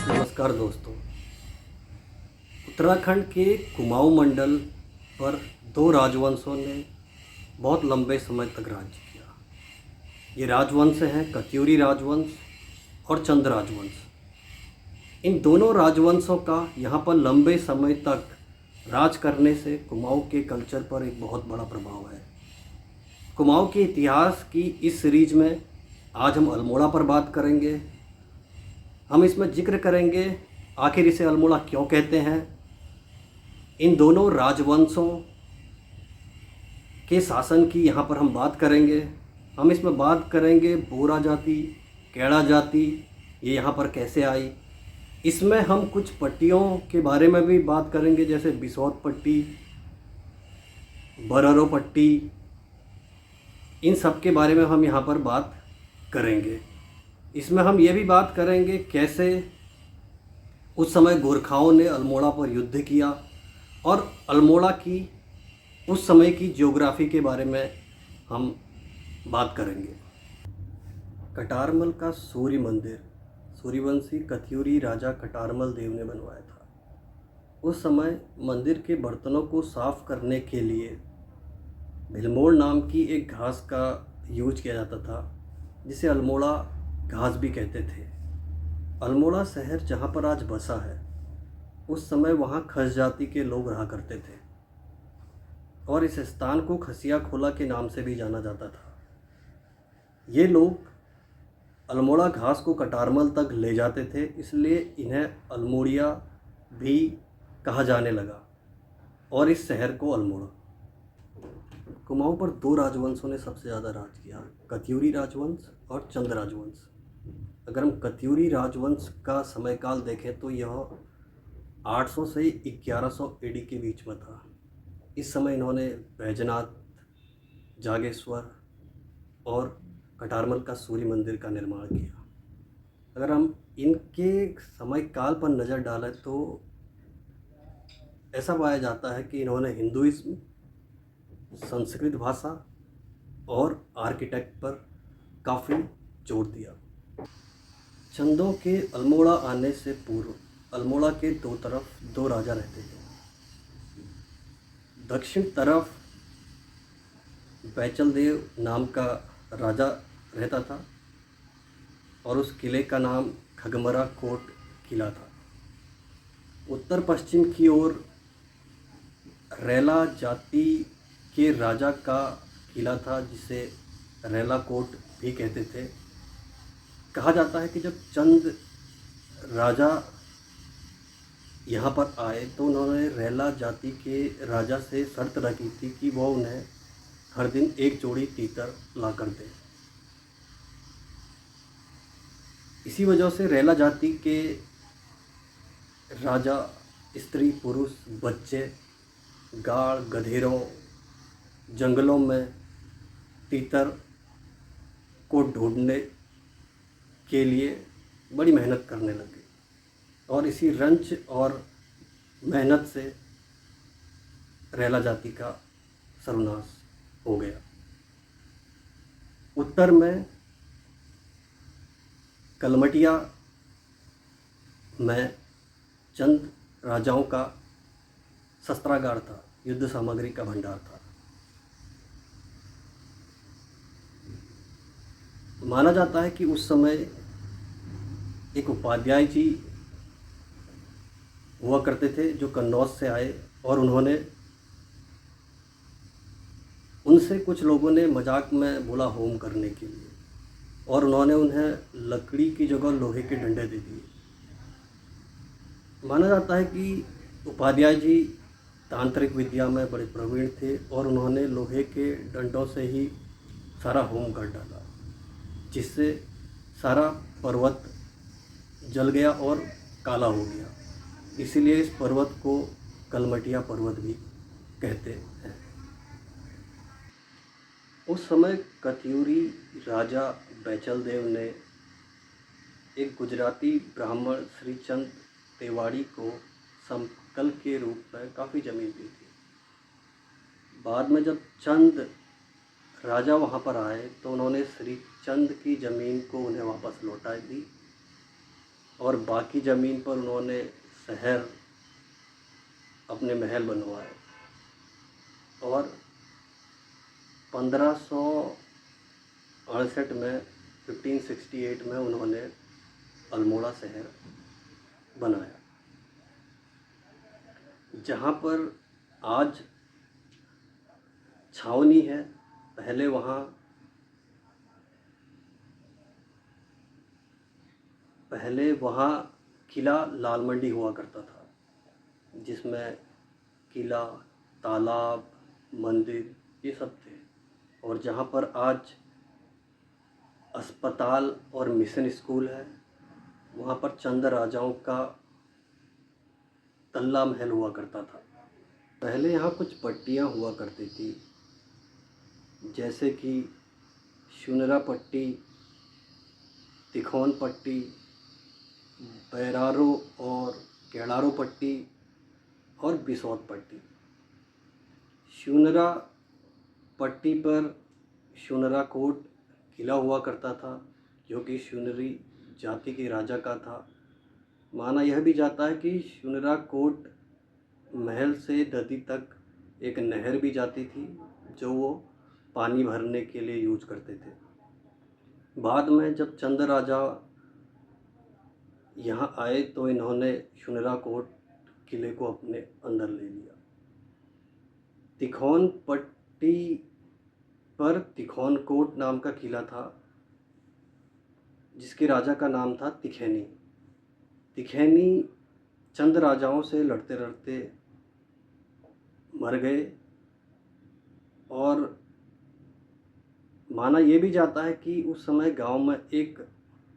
नमस्कार दोस्तों। उत्तराखंड के कुमाऊं मंडल पर दो राजवंशों ने बहुत लंबे समय तक राज्य किया। ये राजवंश हैं कत्यूरी राजवंश और चंद राजवंश। इन दोनों राजवंशों का यहाँ पर लंबे समय तक राज करने से कुमाऊं के कल्चर पर एक बहुत बड़ा प्रभाव है। कुमाऊं के इतिहास की इस सीरीज में आज हम अल्मोड़ा पर बात करेंगे। हम इसमें जिक्र करेंगे आखिर इसे अल्मोड़ा क्यों कहते हैं, इन दोनों राजवंशों के शासन की यहाँ पर हम बात करेंगे। हम इसमें बात करेंगे बोरा जाति, कैड़ा जाति ये यहाँ पर कैसे आई। इसमें हम कुछ पट्टियों के बारे में भी बात करेंगे, जैसे बिसौत पट्टी, बररो पट्टी, इन सब के बारे में हम यहाँ पर बात करेंगे। इसमें हम ये भी बात करेंगे कैसे उस समय गोरखाओं ने अल्मोड़ा पर युद्ध किया और अल्मोड़ा की उस समय की ज्योग्राफी के बारे में हम बात करेंगे। कटारमल का सूर्य मंदिर सूर्यवंशी कत्यूरी राजा कटारमल देव ने बनवाया था। उस समय मंदिर के बर्तनों को साफ करने के लिए भिलमोड़ नाम की एक घास का यूज किया जाता था, जिसे अल्मोड़ा घास भी कहते थे। अल्मोड़ा शहर जहाँ पर आज बसा है, उस समय वहाँ खस जाति के लोग रहा करते थे और इस स्थान को खसिया खोला के नाम से भी जाना जाता था। ये लोग अल्मोड़ा घास को कटारमल तक ले जाते थे, इसलिए इन्हें अल्मोड़िया भी कहा जाने लगा और इस शहर को अल्मोड़ा। कुमाऊं पर दो राजवंशों ने सबसे ज़्यादा राज किया, कत्यूरी राजवंश और चंद राजवंश। अगर हम कत्यूरी राजवंश का समय काल देखें तो यह 800 से 1100 एडी के बीच में था। इस समय इन्होंने बैजनाथ, जागेश्वर और कटारमल का सूर्य मंदिर का निर्माण किया। अगर हम इनके समय काल पर नज़र डालें तो ऐसा पाया जाता है कि इन्होंने हिंदुइज्म, संस्कृत भाषा और आर्किटेक्ट पर काफ़ी जोर दिया। चंदों के अल्मोड़ा आने से पूर्व अल्मोड़ा के दो तरफ दो राजा रहते थे। दक्षिण तरफ बैचल देव नाम का राजा रहता था और उस किले का नाम खगमरा कोट किला था। उत्तर पश्चिम की ओर रैला जाति के राजा का किला था, जिसे रैला कोट भी कहते थे। कहा जाता है कि जब चंद राजा यहाँ पर आए तो उन्होंने रैला जाति के राजा से शर्त रखी थी कि वो उन्हें हर दिन एक जोड़ी तीतर ला कर दें। इसी वजह से रैला जाति के राजा स्त्री, पुरुष, बच्चे गाड़, गधेरों, जंगलों में तीतर को ढूंढने के लिए बड़ी मेहनत करने लगे और इसी रंच और मेहनत से रैला जाति का सर्वनाश हो गया। उत्तर में कलमटिया में चंद राजाओं का शस्त्रागार था, युद्ध सामग्री का भंडार था। माना जाता है कि उस समय एक उपाध्याय जी हुआ करते थे जो कन्नौज से आए और उनसे कुछ लोगों ने मजाक में बोला होम करने के लिए और उन्होंने उन्हें लकड़ी की जगह लोहे के डंडे दे दिए। माना जाता है कि उपाध्याय जी तांत्रिक विद्या में बड़े प्रवीण थे और उन्होंने लोहे के डंडों से ही सारा होम कर डाला, जिससे सारा पर्वत जल गया और काला हो गया। इसीलिए इस पर्वत को कलमटिया पर्वत भी कहते हैं। उस समय कत्यूरी राजा बैचल देव ने एक गुजराती ब्राह्मण श्रीचंद तेवाड़ी को समकल के रूप में काफ़ी ज़मीन दी थी। बाद में जब चंद राजा वहाँ पर आए तो उन्होंने श्री चंद की ज़मीन को उन्हें वापस लौटा दी और बाकी ज़मीन पर उन्होंने शहर, अपने महल बनवाए और 1568 में 1568 में उन्होंने अल्मोड़ा शहर बनाया, जहाँ पर आज छावनी है। पहले वहाँ किला लाल मंडी हुआ करता था, जिसमें किला, तालाब, मंदिर ये सब थे। और जहाँ पर आज अस्पताल और मिशन स्कूल है, वहाँ पर चंद राजाओं का तल्ला महल हुआ करता था। पहले यहाँ कुछ पट्टियाँ हुआ करती थी, जैसे कि शुनरा पट्टी, तिखोन पट्टी, बैरारो और केड़ारो पट्टी और बिसौत पट्टी। शुनरा पट्टी पर शुनरा कोट किला हुआ करता था, जो कि शुनरी जाति के राजा का था। माना यह भी जाता है कि शुनरा कोट महल से नदी तक एक नहर भी जाती थी, जो वो पानी भरने के लिए यूज करते थे। बाद में जब चंद राजा यहाँ आए तो इन्होंने शुनरा कोट किले को अपने अंदर ले लिया। तिखोन पट्टी पर तिखोन कोट नाम का किला था, जिसके राजा का नाम था तिखैनी। तिखैनी चंद राजाओं से लड़ते लड़ते मर गए और माना ये भी जाता है कि उस समय गांव में एक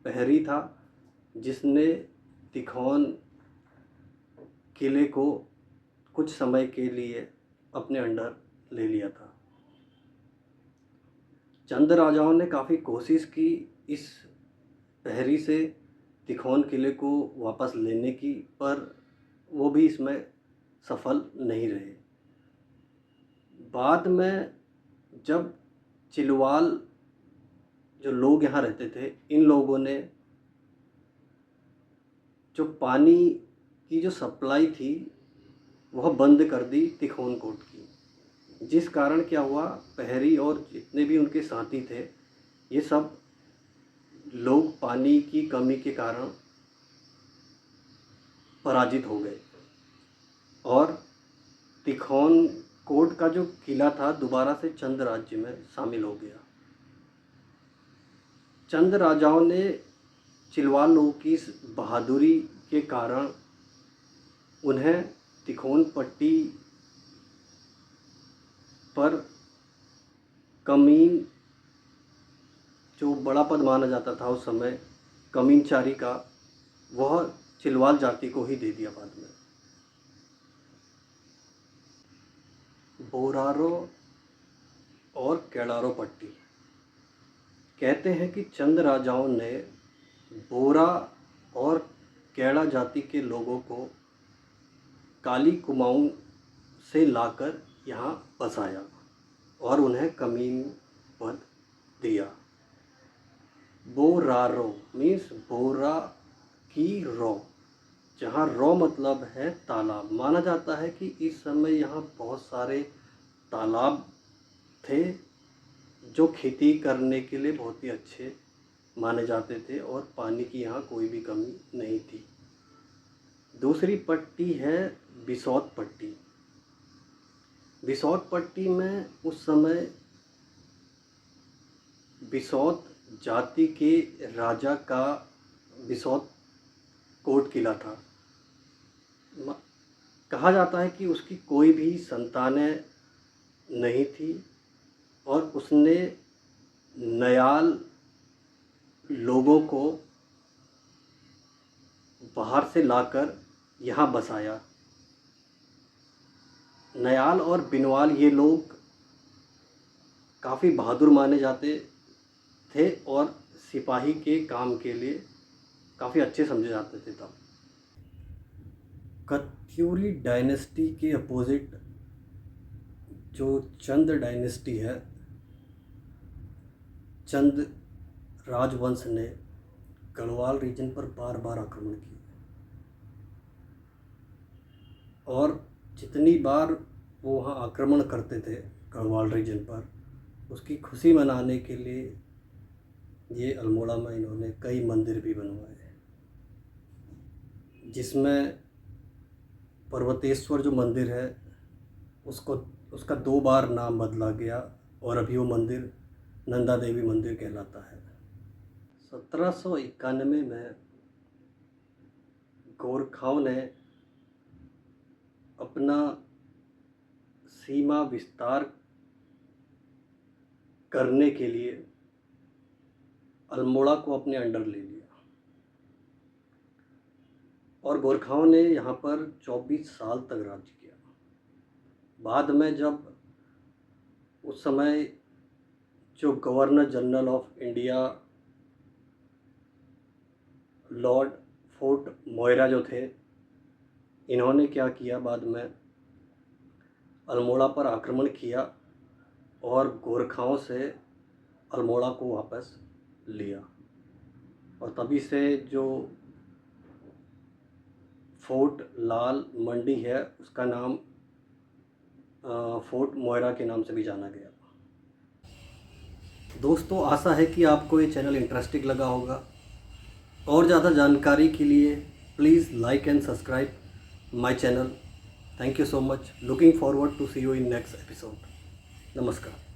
प्रहरी था, जिसने तिखौन किले को कुछ समय के लिए अपने अंडर ले लिया था। चंद राजाओं ने काफ़ी कोशिश की इस प्रहरी से तिखौन किले को वापस लेने की, पर वो भी इसमें सफल नहीं रहे। बाद में जब चिलवाल जो लोग यहाँ रहते थे, इन लोगों ने जो पानी की जो सप्लाई थी वह बंद कर दी तिखोन कोट की, जिस कारण क्या हुआ, प्रहरी और जितने भी उनके साथी थे, ये सब लोग पानी की कमी के कारण पराजित हो गए और तिखौन कोट का जो किला था दोबारा से चंद राज्य में शामिल हो गया। चंद राजाओं ने चिलवाल लोगों की इस बहादुरी के कारण उन्हें तिखोन पट्टी पर कमीन, जो बड़ा पद माना जाता था उस समय कमीनचारी का, वह चिलवाल जाति को ही दे दिया बाद में। बोरारो और केड़ारो पट्टी। कहते हैं कि चंद राजाओं ने बोरा और केड़ा जाति के लोगों को काली कुमाऊं से लाकर यहाँ बसाया और उन्हें कमीन पद दिया। बोरारो मीन्स बोरा की रो, जहाँ रो मतलब है तालाब। माना जाता है कि इस समय यहाँ बहुत सारे तालाब थे, जो खेती करने के लिए बहुत ही अच्छे माने जाते थे और पानी की यहाँ कोई भी कमी नहीं थी। दूसरी पट्टी है बिसौत पट्टी। बिसौत पट्टी में उस समय बिसौत जाति के राजा का बिसौत कोट किला था। कहा जाता है कि उसकी कोई भी संतानें नहीं थी और उसने नयाल लोगों को बाहर से लाकर यहाँ बसाया। नयाल और बिनवाल ये लोग काफ़ी बहादुर माने जाते थे और सिपाही के काम के लिए काफ़ी अच्छे समझे जाते थे तब। कत्यूरी डायनेस्टी के अपोजिट जो चंद डायनेस्टी है, चंद राजवंश ने गढ़वाल रीजन पर बार बार आक्रमण किए और जितनी बार वो वहाँ आक्रमण करते थे गढ़वाल रीजन पर, उसकी खुशी मनाने के लिए ये अल्मोड़ा में इन्होंने कई मंदिर भी बनवाए, जिसमें पर्वतेश्वर जो मंदिर है उसका 2 बार नाम बदला गया और अभी वो मंदिर नंदा देवी मंदिर कहलाता है। 1791 में गोरखाओं ने अपना सीमा विस्तार करने के लिए अल्मोड़ा को अपने अंडर ले लिया और गोरखाओं ने यहाँ पर 24 साल तक राज्य किया। बाद में जब उस समय जो governor general of India Lord fort Moira जो थे, इन्होंने क्या किया, बाद में अल्मोड़ा पर आक्रमण किया और गोरखाओं से अल्मोड़ा को वापस लिया और तभी से जो फोर्ट लाल मंडी है उसका नाम फोर्ट मोइरा के नाम से भी जाना गया। दोस्तों, आशा है कि आपको ये चैनल इंटरेस्टिंग लगा होगा। और ज़्यादा जानकारी के लिए please like and subscribe my channel. Thank you so much. Looking forward to see you in next episode. नमस्कार।